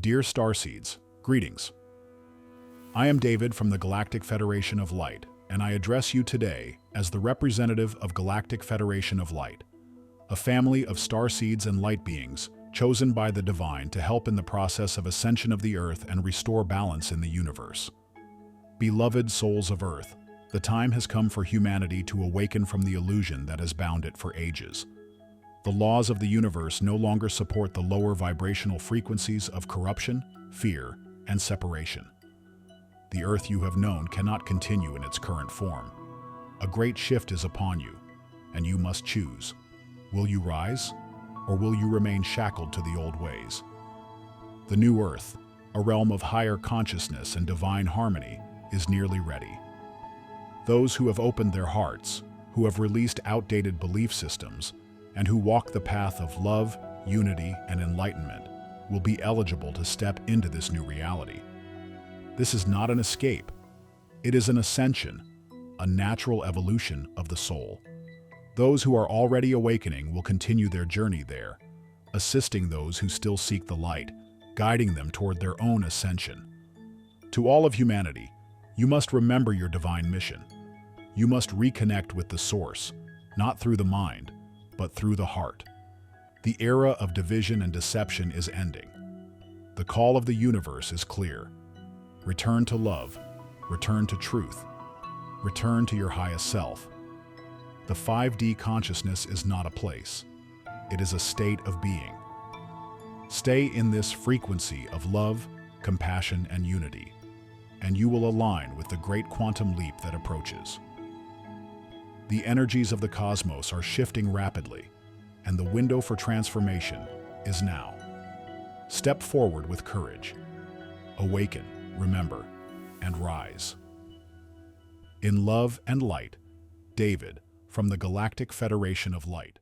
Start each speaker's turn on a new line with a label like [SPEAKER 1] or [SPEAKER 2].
[SPEAKER 1] Dear Starseeds, greetings. I am David from the Galactic Federation of Light, and I address you today as the representative of Galactic Federation of Light, a family of starseeds and light beings chosen by the Divine to help in the process of ascension of the Earth and restore balance in the universe. Beloved souls of Earth, the time has come for humanity to awaken from the illusion that has bound it for ages. The laws of the universe no longer support the lower vibrational frequencies of corruption, fear, and separation. The Earth you have known cannot continue in its current form. A great shift is upon you, and you must choose. Will you rise, or will you remain shackled to the old ways? The new Earth, a realm of higher consciousness and divine harmony, is nearly ready. Those who have opened their hearts, who have released outdated belief systems, and who walk the path of love, unity, and enlightenment will be eligible to step into this new reality. This is not an escape. It is an ascension, a natural evolution of the soul. Those who are already awakening will continue their journey there, assisting those who still seek the light, guiding them toward their own ascension. To all of humanity, you must remember your divine mission. You must reconnect with the source, not through the mind, but through the heart. The era of division and deception is ending. The call of the universe is clear. Return to love, return to truth, return to your highest self. The 5D consciousness is not a place. It is a state of being. Stay in this frequency of love, compassion, and unity, and you will align with the great quantum leap that approaches. The energies of the cosmos are shifting rapidly, and the window for transformation is now. Step forward with courage. Awaken, remember, and rise. In love and light, David, from the Galactic Federation of Light.